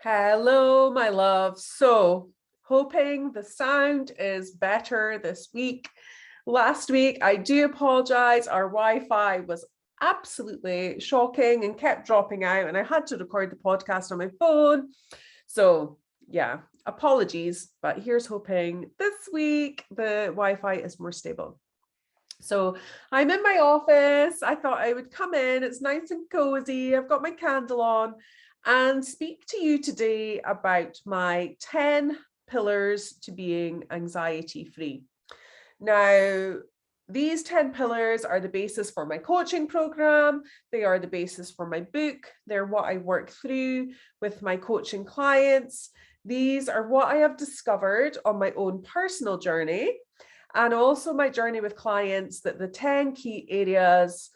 Hello, my love. So, hoping the sound is better this week. Last week, I do apologize. Our Wi-Fi was absolutely shocking and kept dropping out, and I had to record the podcast on my phone. So, yeah, apologies, but here's hoping this week the Wi-Fi is more stable. So I'm in my office. I thought I would come in. It's nice and cozy. I've got my candle on and speak to you today about my 10 pillars to being anxiety free. Now, these 10 pillars are the basis for my coaching program. They are the basis for my book. They're what I work through with my coaching clients. These are what I have discovered on my own personal journey and also my journey with clients, that the 10 key areas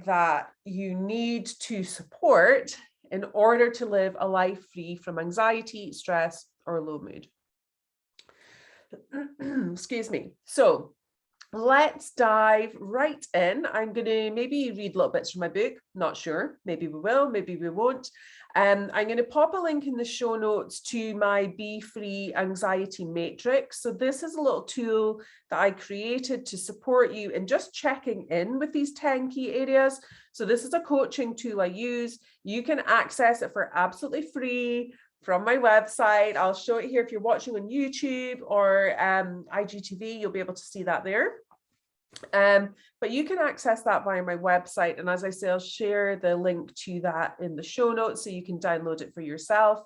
that you need to support in order to live a life free from anxiety, stress, or low mood. Excuse me. So let's dive right in. I'm going to maybe read little bits from my book. Not sure. Maybe we will, maybe we won't. I'm going to pop a link in the show notes to my Be Free Anxiety Matrix. So this is a little tool that I created to support you in just checking in with these 10 key areas. So this is a coaching tool I use. You can access it for absolutely free from my website. I'll show it here. If you're watching on YouTube or IGTV, you'll be able to see that there. But you can access that via my website. And as I say, I'll share the link to that in the show notes so you can download it for yourself.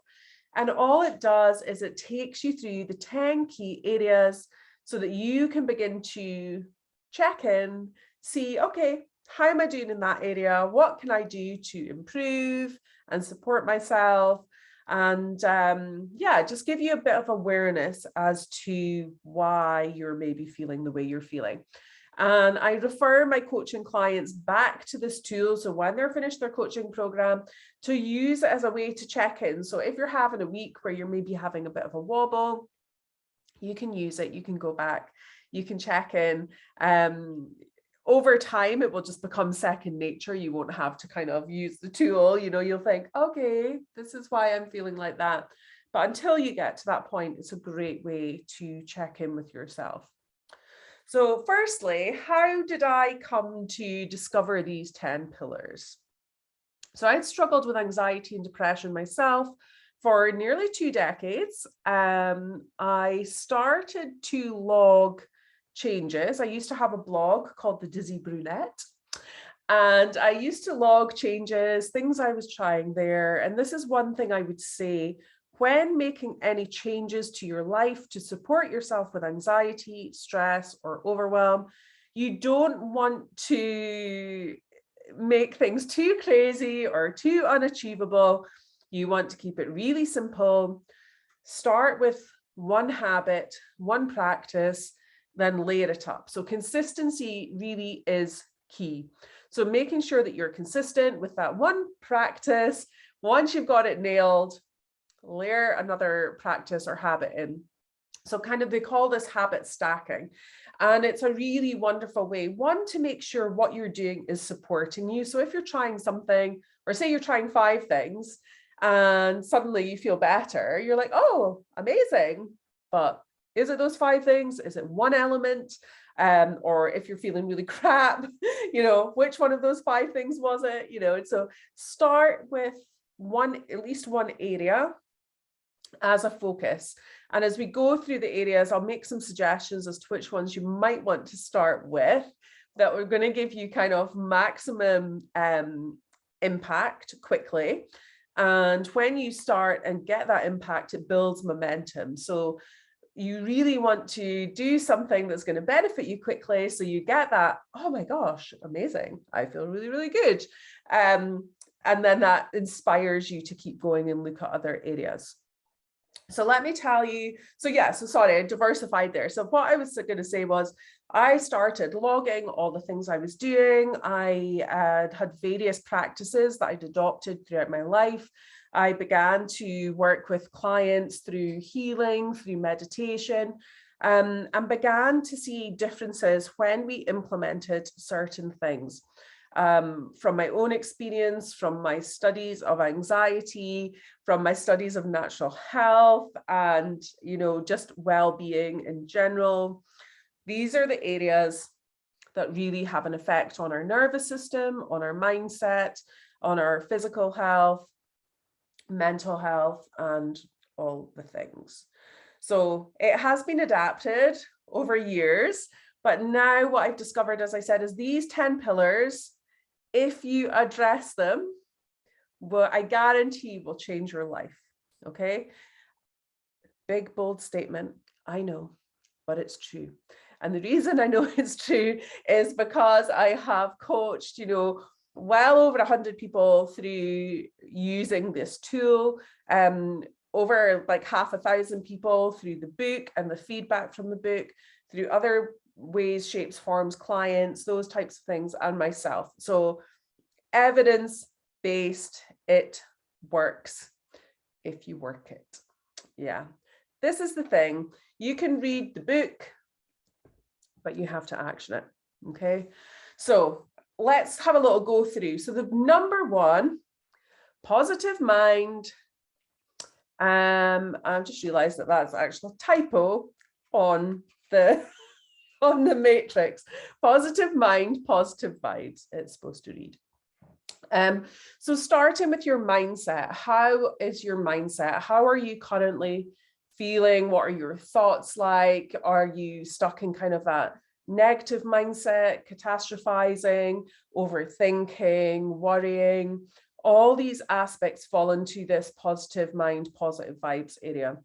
And all it does is it takes you through the 10 key areas so that you can begin to check in, see, okay, how am I doing in that area? What can I do to improve and support myself? And yeah, just give you a bit of awareness as to why you're maybe feeling the way you're feeling. And I refer my coaching clients back to this tool. So when they're finished their coaching program, to use it as a way to check in. So if you're having a week where you're maybe having a bit of a wobble, you can use it, you can go back, you can check in. Over time, it will just become second nature. You won't have to kind of use the tool, you'll think, okay, this is why I'm feeling like that. But until you get to that point, it's a great way to check in with yourself. So firstly, how did I come to discover these 10 pillars? So I'd struggled with anxiety and depression myself for nearly 2 decades. I started to log changes. I used to have a blog called The Dizzy Brunette. And I used to log changes, things I was trying there. And this is one thing I would say: when making any changes to your life to support yourself with anxiety, stress, or overwhelm, you don't want to make things too crazy or too unachievable. You want to keep it really simple. Start with one habit, one practice, then layer it up. So consistency really is key. So making sure that you're consistent with that one practice. Once you've got it nailed, layer another practice or habit in. So they call this habit stacking. And it's a really wonderful way, one, to make sure what you're doing is supporting you. So if you're trying something, or say you're trying 5 things and suddenly you feel better, you're like, oh, amazing. But is it those 5 things? Is it one element? Or if you're feeling really crap, which one of those 5 things was it? And so start with at least one area as a focus. And as we go through the areas, I'll make some suggestions as to which ones you might want to start with that are going to give you kind of maximum impact quickly. And when you start and get that impact, it builds momentum. So you really want to do something that's going to benefit you quickly. So you get that, oh my gosh, amazing, I feel really, really good. And then that inspires you to keep going and look at other areas. So let me tell you, sorry, I diversified there. So what I was going to say was, I started logging all the things I was doing. I had various practices that I'd adopted throughout my life. I began to work with clients through healing, through meditation, and began to see differences when we implemented certain things. from my own experience, from my studies of anxiety, from my studies of natural health, and, you know, just well-being in general. These are the areas that really have an effect on our nervous system, on our mindset, on our physical health, mental health, and all the things. So it has been adapted over years, but now what I've discovered, as I said, is these 10 pillars, if you address them, well, I guarantee will change your life. Okay. Big, bold statement. I know, but it's true. And the reason I know it's true is because I have coached, you know, well over 100 people through using this tool, over like 500 people through the book and the feedback from the book, through other ways, shapes, forms, clients, those types of things, and myself. So evidence-based, it works if you work it. Yeah, this is the thing. You can read the book, but you have to action it. Okay, so let's have a little go through. So the number one, positive mind. I've just realized that that's actually a typo on the on the matrix. Positive mind, positive vibes, it's supposed to read. So starting with your mindset, how is your mindset? How are you currently feeling? What are your thoughts like? Are you stuck in kind of that negative mindset, catastrophizing, overthinking, worrying? All these aspects fall into this positive mind, positive vibes area.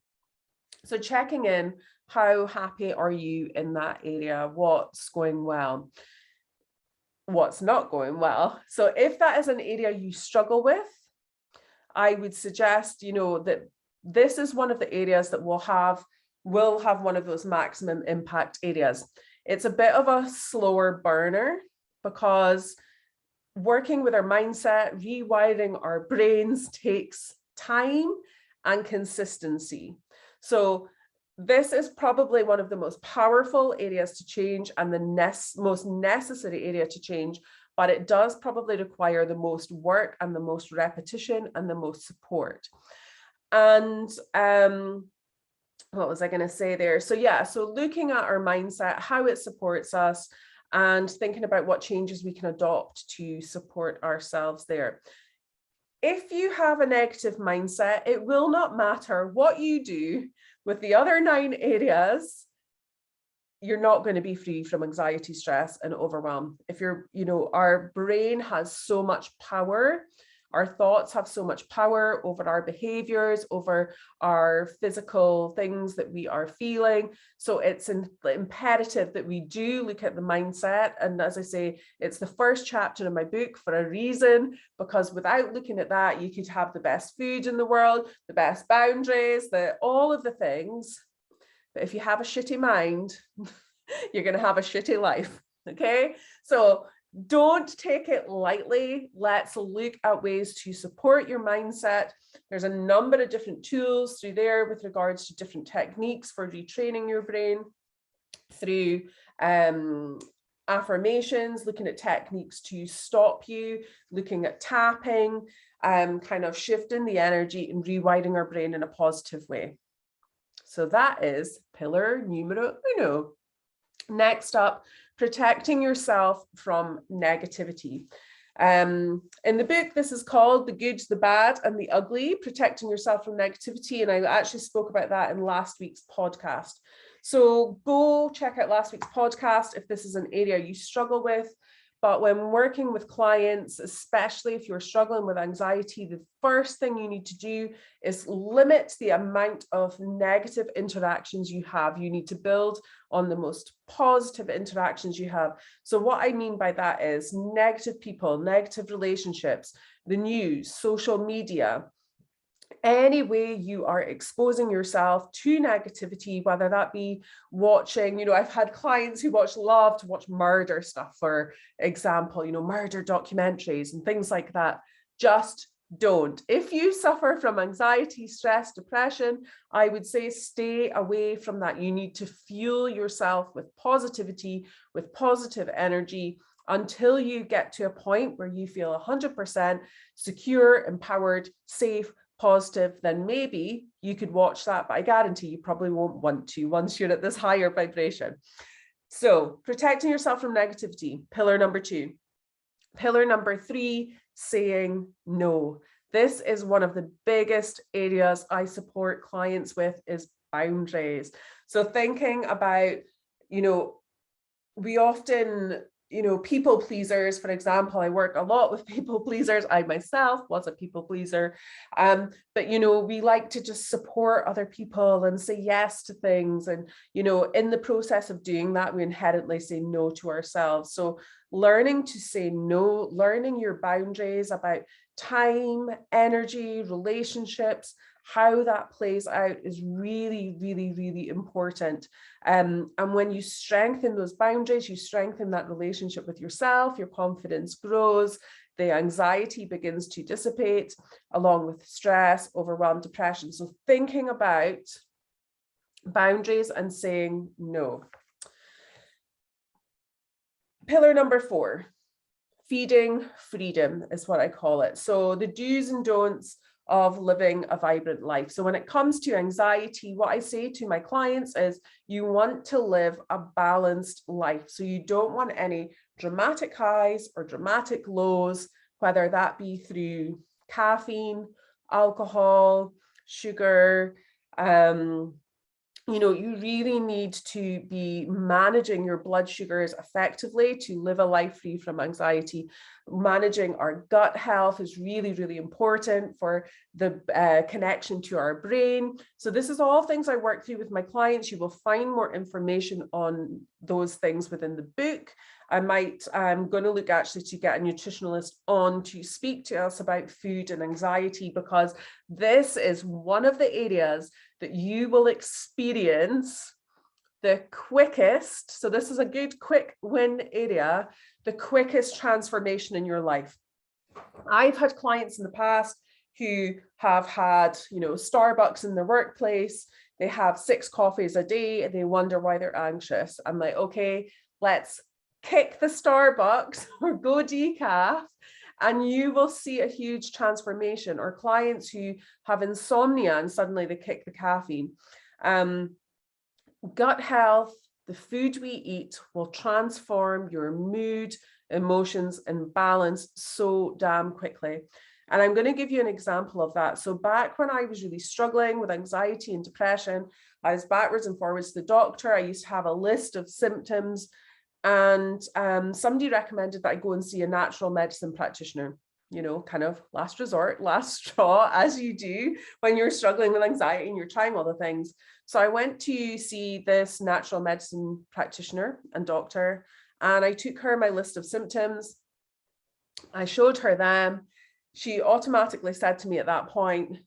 So checking in, how happy are you in that area? What's going well? What's not going well? So if that is an area you struggle with, I would suggest, you know, that this is one of the areas that will have one of those maximum impact areas. It's a bit of a slower burner because working with our mindset, rewiring our brains takes time and consistency. So this is probably one of the most powerful areas to change and the most necessary area to change, but it does probably require the most work and the most repetition and the most support. And what was I going to say there? So yeah, so looking at our mindset, how it supports us, and thinking about what changes we can adopt to support ourselves there. If you have a negative mindset, it will not matter what you do with the other 9 areas, you're not going to be free from anxiety, stress, and overwhelm. If you're, you know, our brain has so much power. Our thoughts have so much power over our behaviors, over our physical things that we are feeling. So it's imperative that we do look at the mindset. And as I say, it's the first chapter in my book for a reason, because without looking at that, you could have the best food in the world, the best boundaries, all of the things. But if you have a shitty mind, you're going to have a shitty life. Okay. So don't take it lightly. Let's look at ways to support your mindset. There's a number of different tools through there with regards to different techniques for retraining your brain, through affirmations, looking at techniques to stop you, looking at tapping, kind of shifting the energy and rewiring our brain in a positive way. So that is pillar numero uno. Next up, protecting yourself from negativity. In the book, this is called The Good, the Bad, and the Ugly, Protecting Yourself from Negativity. And I actually spoke about that in last week's podcast. So go check out last week's podcast if this is an area you struggle with. But when working with clients, especially if you're struggling with anxiety, the first thing you need to do is limit the amount of negative interactions you have. You need to build on the most positive interactions you have. So what I mean by that is negative people, negative relationships, the news, social media, any way you are exposing yourself to negativity, whether that be watching, you know, I've had clients who love to watch murder stuff, for example, you know, murder documentaries and things like that. Just don't. If you suffer from anxiety, stress, depression, I would say stay away from that. You need to fuel yourself with positivity, with positive energy, until you get to a point where you feel 100% secure, empowered, safe, positive, then maybe you could watch that, but I guarantee you probably won't want to once you're at this higher vibration. So protecting yourself from negativity, pillar number 2. Pillar number 3, saying no. This is one of the biggest areas I support clients with, is boundaries. So thinking about, we often, people pleasers, for example, I work a lot with people pleasers. I myself was a people pleaser. But, we like to just support other people and say yes to things. And, in the process of doing that, we inherently say no to ourselves. So learning to say no, learning your boundaries about time, energy, relationships, how that plays out is really, really, really important. And when you strengthen those boundaries, you strengthen that relationship with yourself, your confidence grows, the anxiety begins to dissipate, along with stress, overwhelm, depression. So thinking about boundaries and saying no. Pillar number 4, feeding freedom is what I call it. So the do's and don'ts of living a vibrant life. So when it comes to anxiety, what I say to my clients is you want to live a balanced life. So you don't want any dramatic highs or dramatic lows, whether that be through caffeine, alcohol, sugar. You really need to be managing your blood sugars effectively to live a life free from anxiety. Managing our gut health is really, really important for the connection to our brain. So this is all things I work through with my clients. You will find more information on those things within the book. I'm going to look actually to get a nutritionalist on to speak to us about food and anxiety, because this is one of the areas that you will experience the quickest. So this is a good quick win area, the quickest transformation in your life. I've had clients in the past who have had, Starbucks in their workplace. They have 6 coffees a day and they wonder why they're anxious. I'm like, okay, let's kick the Starbucks or go decaf, and you will see a huge transformation. Or clients who have insomnia and suddenly they kick the caffeine. Gut health, the food we eat will transform your mood, emotions, and balance so damn quickly. And I'm going to give you an example of that. So back when I was really struggling with anxiety and depression, I was backwards and forwards to the doctor. I used to have a list of symptoms, and somebody recommended that I go and see a natural medicine practitioner, kind of last resort, last straw, as you do when you're struggling with anxiety and you're trying all the things. So I went to see this natural medicine practitioner and doctor, and I took her my list of symptoms. I showed her them. She automatically said to me at that point,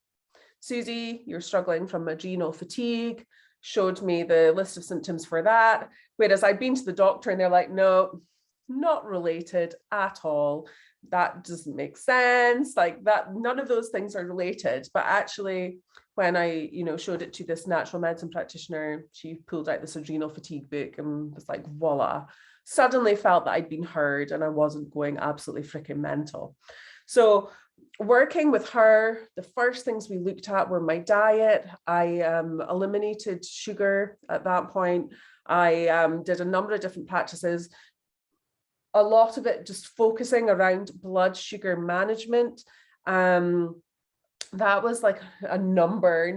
Susie, you're struggling from adrenal fatigue. Showed me the list of symptoms for that. Whereas I'd been to the doctor and they're like, no, not related at all. That doesn't make sense. Like that, none of those things are related. But actually, when I, showed it to this natural medicine practitioner, she pulled out this adrenal fatigue book and was like, voila, suddenly felt that I'd been heard and I wasn't going absolutely freaking mental. So working with her, the first things we looked at were my diet. I eliminated sugar at that point. I did a number of different practices, a lot of it just focusing around blood sugar management. That was like a number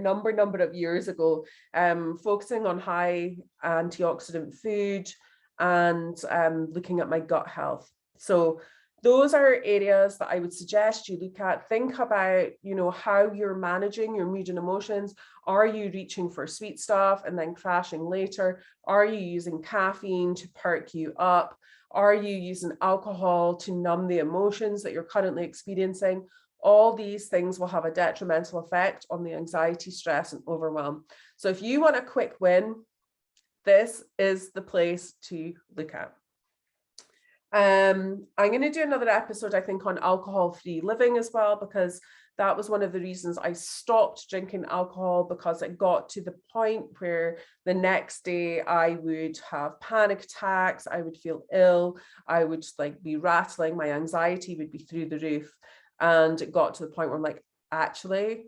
of years ago, focusing on high antioxidant food and looking at my gut health. So those are areas that I would suggest you look at. Think about, how you're managing your mood and emotions. Are you reaching for sweet stuff and then crashing later? Are you using caffeine to perk you up? Are you using alcohol to numb the emotions that you're currently experiencing? All these things will have a detrimental effect on the anxiety, stress, and overwhelm. So if you want a quick win, this is the place to look at. I'm going to do another episode, I think, on alcohol-free living as well, because that was one of the reasons I stopped drinking alcohol, because it got to the point where the next day I would have panic attacks, I would feel ill, I would like be rattling, my anxiety would be through the roof. And it got to the point where I'm like, actually,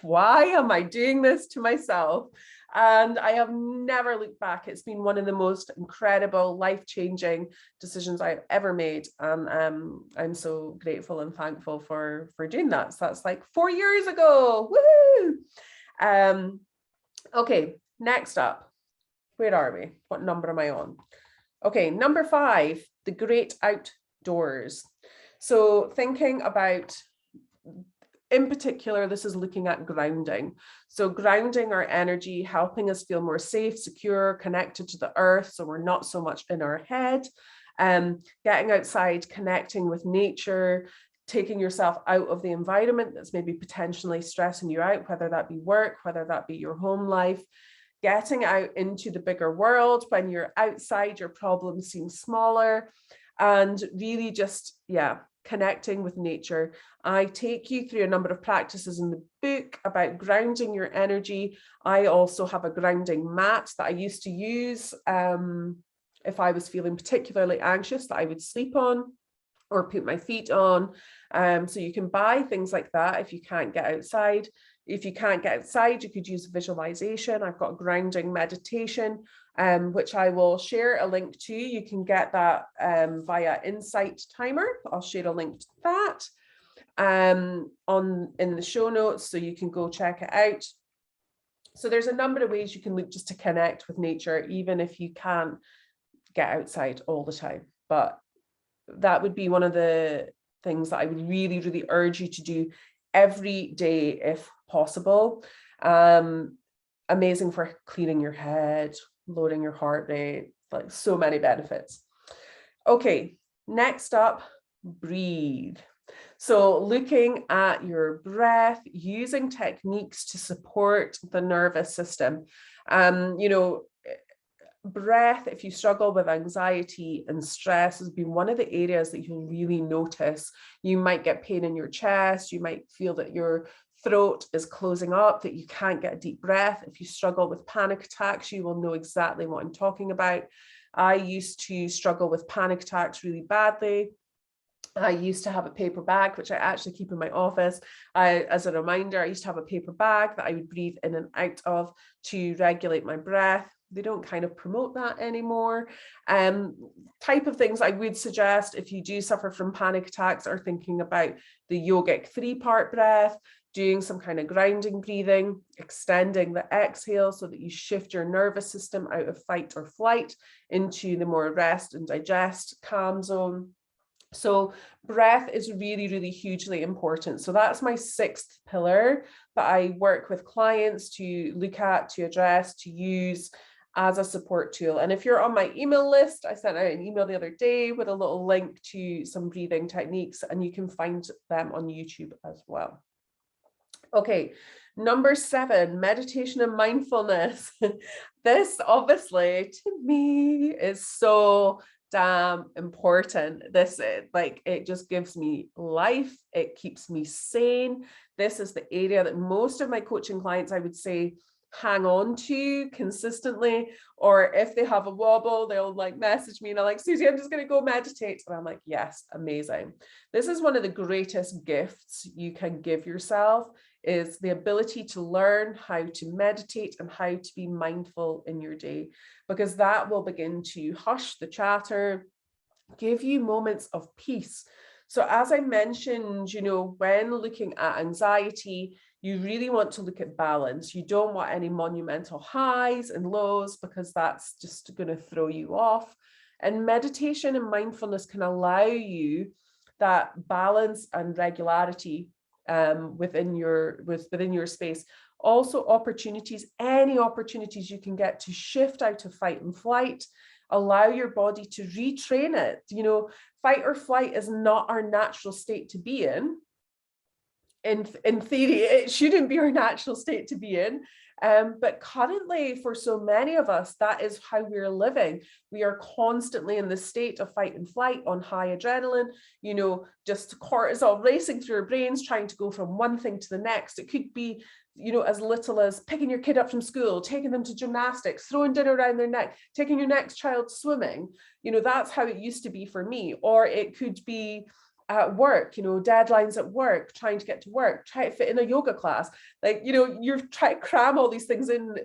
why am I doing this to myself? And I have never looked back. It's been one of the most incredible, life-changing decisions I've ever made. And I'm so grateful and thankful for doing that. So that's like 4 years ago. Woohoo! Okay, next up. Where are we? What number am I on? Okay, number 5, the great outdoors. So thinking about, in particular, this is looking at grounding. So grounding our energy, helping us feel more safe, secure, connected to the earth, so we're not so much in our head. Getting outside, connecting with nature, taking yourself out of the environment that's maybe potentially stressing you out, whether that be work, whether that be your home life. Getting out into the bigger world. When you're outside, your problems seem smaller. And really just, connecting with nature. I take you through a number of practices in the book about grounding your energy. I also have a grounding mat that I used to use if I was feeling particularly anxious, that I would sleep on or put my feet on. So you can buy things like that if you can't get outside. If you can't get outside, you could use visualization. I've got a grounding meditation, which I will share a link to. You can get that via Insight Timer. I'll share a link to that in the show notes, so you can go check it out. So there's a number of ways you can look just to connect with nature, even if you can't get outside all the time. But that would be one of the things that I would really, really urge you to do every day if possible. Amazing for clearing your head, lowering your heart rate, like so many benefits. Okay, next up, breathe. So looking at your breath, using techniques to support the nervous system. Breath, if you struggle with anxiety and stress, has been one of the areas that you'll really notice. You might get pain in your chest. You might feel that your throat is closing up, that you can't get a deep breath. If you struggle with panic attacks, you will know exactly what I'm talking about. I used to struggle with panic attacks really badly. I used to have a paper bag, which I actually keep in my office. As a reminder, I used to have a paper bag that I would breathe in and out of to regulate my breath. They don't kind of promote that anymore. Type of things I would suggest if you do suffer from panic attacks are thinking about the yogic 3-part breath, doing some kind of grounding breathing, extending the exhale so that you shift your nervous system out of fight or flight into the more rest and digest calm zone. So breath is really, really hugely important. So that's my 6th pillar that I work with clients to look at, to address, to use as a support tool. And if you're on my email list, I sent out an email the other day with a little link to some breathing techniques, and you can find them on YouTube as well. Okay, number 7, meditation and mindfulness. This obviously to me is so damn important. This it just gives me life. It keeps me sane. This is the area that most of my coaching clients, I would say, hang on to consistently, or if they have a wobble, they'll like message me and I'm like, Susie, I'm just going to go meditate. And I'm like, yes, amazing. This is one of the greatest gifts you can give yourself, is the ability to learn how to meditate and how to be mindful in your day, because that will begin to hush the chatter, give you moments of peace. So as I mentioned, when looking at anxiety, you really want to look at balance. You don't want any monumental highs and lows, because that's just going to throw you off. And meditation and mindfulness can allow you that balance and regularity within your space. Also any opportunities you can get to shift out of fight and flight, allow your body to retrain it. Fight or flight is not our natural state to be in. In theory, it shouldn't be our natural state to be in. But currently, for so many of us, that is how we're living. We are constantly in the state of fight and flight on high adrenaline, just cortisol racing through our brains, trying to go from one thing to the next. It could be, as little as picking your kid up from school, taking them to gymnastics, throwing dinner around their neck, taking your next child swimming. That's how it used to be for me. Or it could be at work, deadlines at work, trying to get to work, try to fit in a yoga class. Like, you're trying to cram all these things in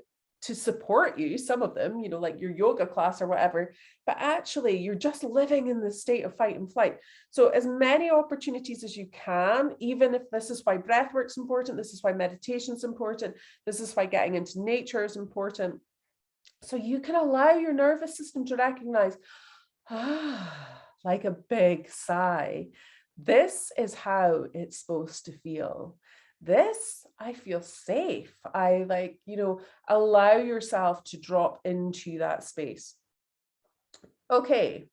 to support you, some of them, like your yoga class or whatever, but actually you're just living in the state of fight and flight. So as many opportunities as you can, even if this is why breath work's important, this is why meditation's important, this is why getting into nature is important. So you can allow your nervous system to recognize, like a big sigh. This is how it's supposed to feel. This, I feel safe. I allow yourself to drop into that space. Okay,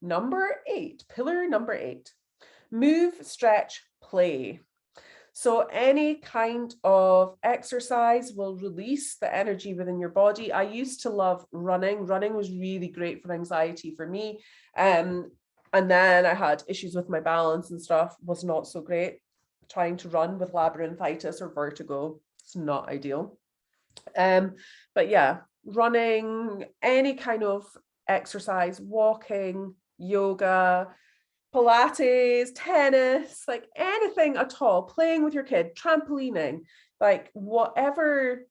pillar number 8, move, stretch, play. So any kind of exercise will release the energy within your body. I used to love running. Running was really great for anxiety for me. And then I had issues with my balance and stuff, was not so great. Trying to run with labyrinthitis or vertigo, it's not ideal. But yeah, running, any kind of exercise, walking, yoga, Pilates, tennis, like anything at all, playing with your kid, trampolining, like whatever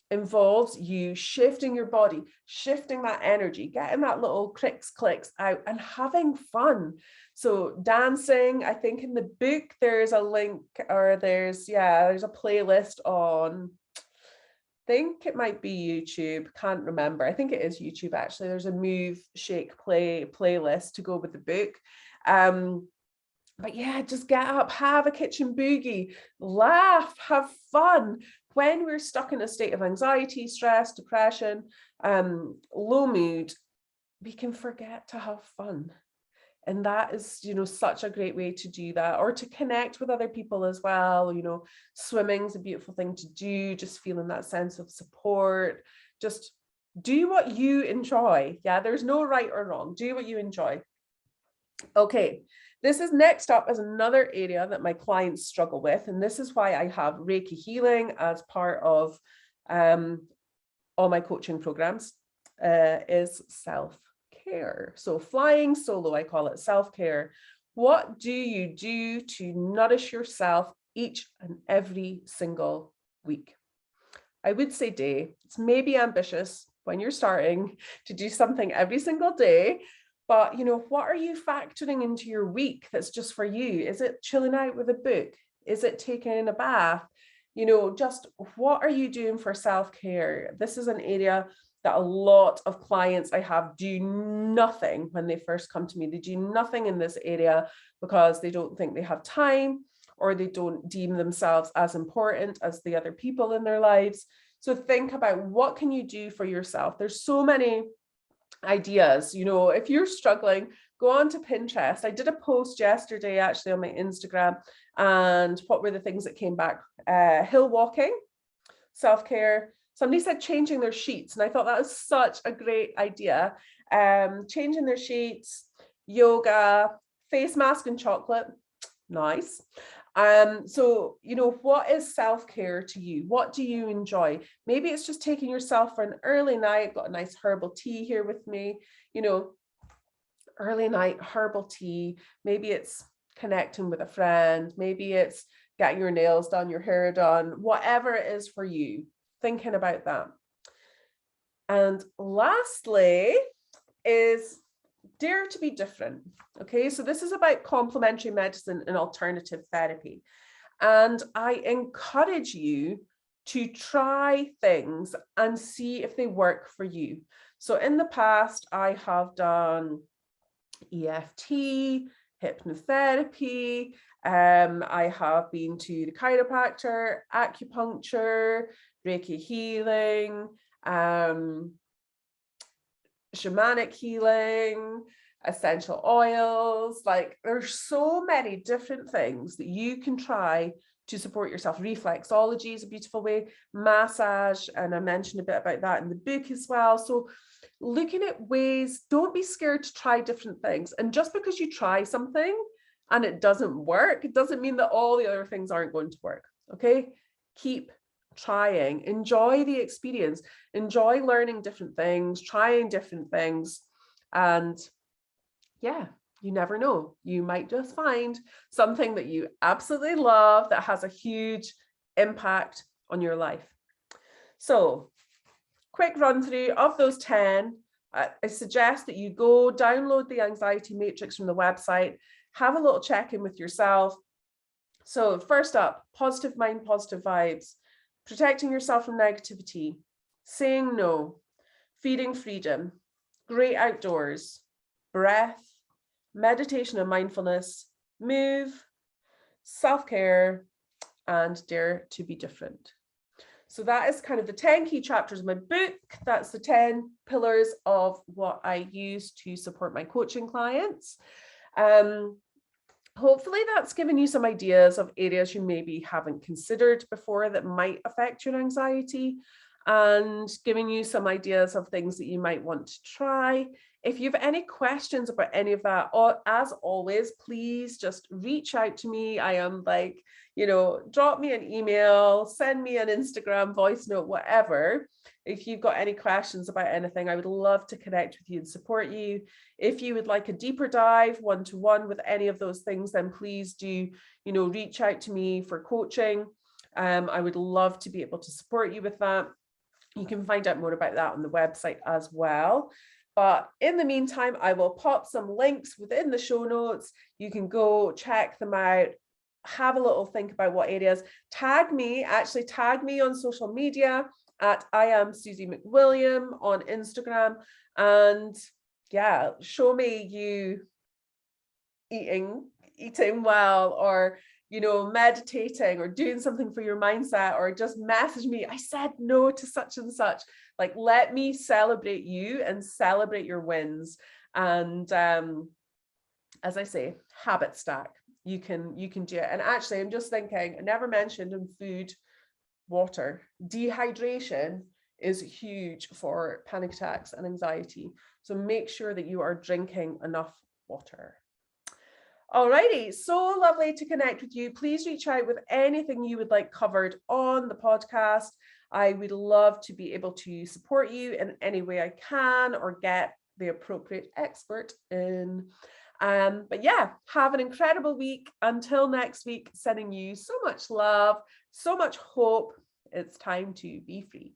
involves you shifting your body, shifting that energy, getting that little clicks out and having fun. So dancing, I think in the book, there's a link, or there's a playlist on, I think it might be YouTube, can't remember. I think it is YouTube actually. There's a move, shake, play playlist to go with the book. But yeah, just get up, have a kitchen boogie, laugh, have fun. When we're stuck in a state of anxiety, stress, depression, low mood, we can forget to have fun. And that is, such a great way to do that, or to connect with other people as well. Swimming's a beautiful thing to do, just feeling that sense of support. Just do what you enjoy. Yeah, there's no right or wrong. Do what you enjoy. Okay, this is next up as another area that my clients struggle with. And this is why I have Reiki healing as part of all my coaching programs, is self-care. So flying solo, I call it self-care. What do you do to nourish yourself each and every single week? I would say day. It's maybe ambitious when you're starting to do something every single day. But, what are you factoring into your week that's just for you? Is it chilling out with a book? Is it taking a bath? Just what are you doing for self-care? This is an area that a lot of clients I have do nothing when they first come to me. They do nothing in this area because they don't think they have time, or they don't deem themselves as important as the other people in their lives. So think about, what can you do for yourself? There's so many ideas. If you're struggling, go on to Pinterest. I did a post yesterday actually on my Instagram, and what were the things that came back? Hill walking, self-care. Somebody said changing their sheets, and I thought that was such a great idea. Changing their sheets, yoga, face mask and chocolate. Nice. So, what is self-care to you? What do you enjoy? Maybe it's just taking yourself for an early night. Got a nice herbal tea here with me, early night herbal tea. Maybe it's connecting with a friend. Maybe it's getting your nails done, your hair done, whatever it is for you, thinking about that. And lastly is dare to be different. Okay, so this is about complementary medicine and alternative therapy. And I encourage you to try things and see if they work for you. So in the past, I have done EFT, hypnotherapy. I have been to the chiropractor, acupuncture, Reiki healing, shamanic healing, essential oils. Like, there's so many different things that you can try to support yourself. Reflexology is a beautiful way, massage, and I mentioned a bit about that in the book as well. So looking at ways, don't be scared to try different things. And just because you try something and it doesn't work, it doesn't mean that all the other things aren't going to work. Okay, keep trying, enjoy the experience, enjoy learning different things, trying different things, and yeah, you never know, you might just find something that you absolutely love that has a huge impact on your life. So quick run through of those 10. I suggest that you go download the anxiety matrix from the website, have a little check-in with yourself. So first up, positive mind, positive vibes, protecting yourself from negativity, saying no, feeding freedom, great outdoors, breath, meditation and mindfulness, move, self-care, and dare to be different. So that is kind of the 10 key chapters of my book. That's the 10 pillars of what I use to support my coaching clients. Hopefully that's given you some ideas of areas you maybe haven't considered before that might affect your anxiety, and giving you some ideas of things that you might want to try. If you have any questions about any of that, or as always, please just reach out to me. I am like, drop me an email, send me an Instagram voice note, whatever. If you've got any questions about anything, I would love to connect with you and support you. If you would like a deeper dive one-to-one with any of those things, then please do, reach out to me for coaching. I would love to be able to support you with that. You can find out more about that on the website as well. But in the meantime, I will pop some links within the show notes. You can go check them out, have a little think about what areas. Tag me on social media at I am Susie McWilliam on Instagram. And yeah, show me you eating well, or meditating, or doing something for your mindset, or just message me, I said no to such and such. Like, let me celebrate you and celebrate your wins. And as I say, habit stack. You can do it. And actually, I'm just thinking, I never mentioned in food, water. Dehydration is huge for panic attacks and anxiety. So make sure that you are drinking enough water. Alrighty, so lovely to connect with you. Please reach out with anything you would like covered on the podcast. I would love to be able to support you in any way I can, or get the appropriate expert in. But yeah, have an incredible week. Until next week, sending you so much love, so much hope. It's time to be free.